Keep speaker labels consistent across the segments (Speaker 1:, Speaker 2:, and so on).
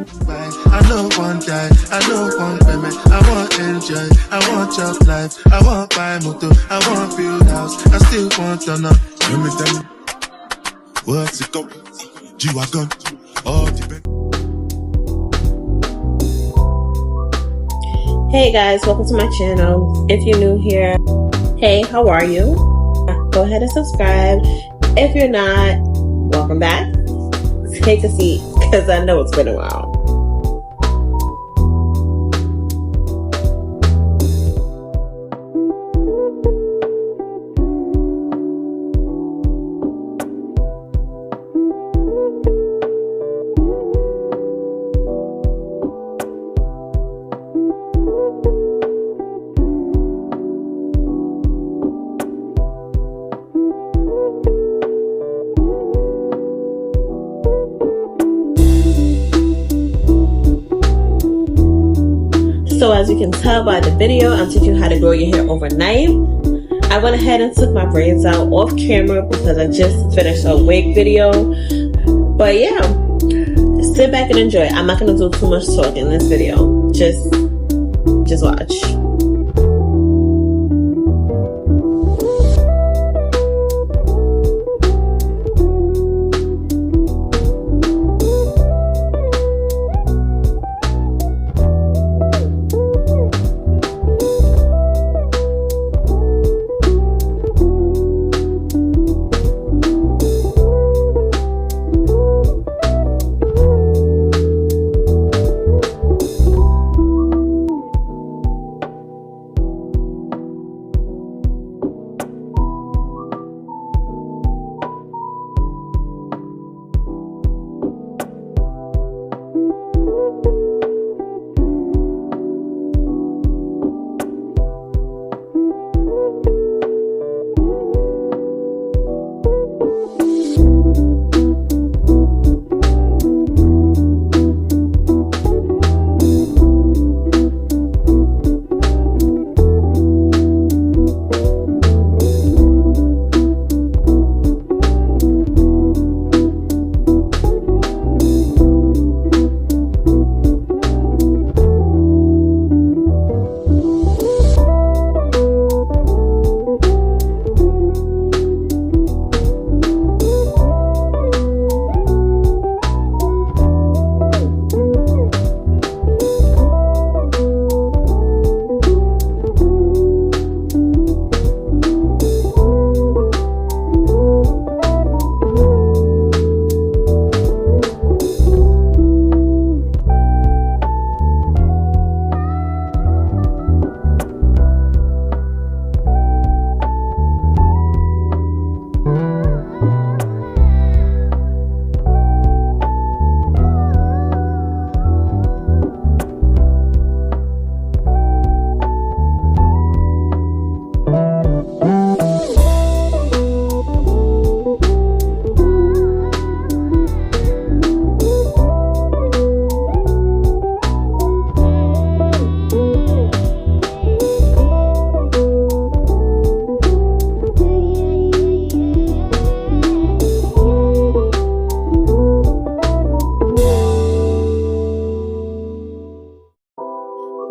Speaker 1: I know one die, I know one payment. I want enjoy, I want job life, I want buy motor, I want build house, I still want to know. Let me tell you, what's it go? G-Wagon, all depend.
Speaker 2: Hey guys, welcome to my channel. If you're new here, hey, how are you? Go ahead and subscribe. If you're not, welcome back. Take a seat, because I know it's been a while. So as you can tell by the video, I'm teaching you how to grow your hair overnight. I went ahead and took my braids out off camera because I just finished a wig video. But yeah, sit back and enjoy. I'm not going to do too much talk in this video. Just watch.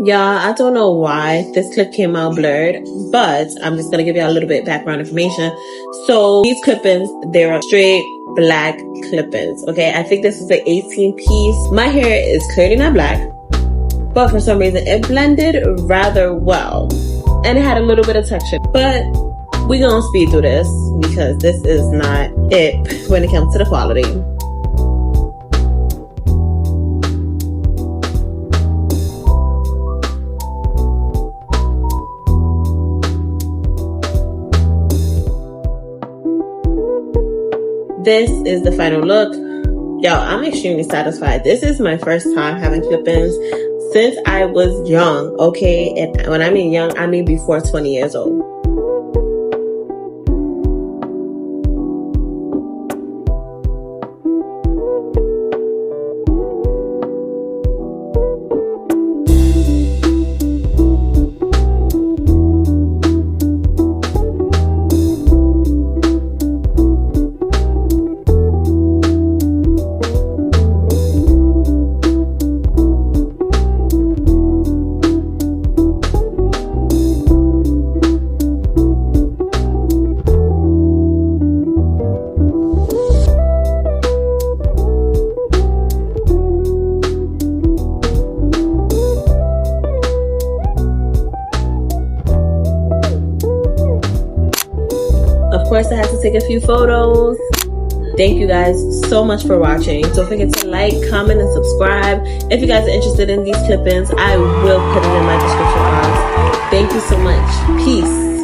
Speaker 2: Y'all, I don't know why this clip came out blurred, but I'm just going to give you a little bit of background information. So these clip-ins, they're straight black clip-ins, okay? I think this is the 18 piece. My hair is clearly not black, but for some reason it blended rather well. And it had a little bit of texture. But we're going to speed through this because this is not it when it comes to the quality. This is the final look. Yo, I'm extremely satisfied. This is my first time having clip-ins since I was young, okay? And when I mean young, I mean before 20 years old. to take a few photos. Thank you guys so much for watching. Don't forget to like, comment, and subscribe. If you guys are interested in these clip-ins, I will put it in my description box. Thank you so much. Peace.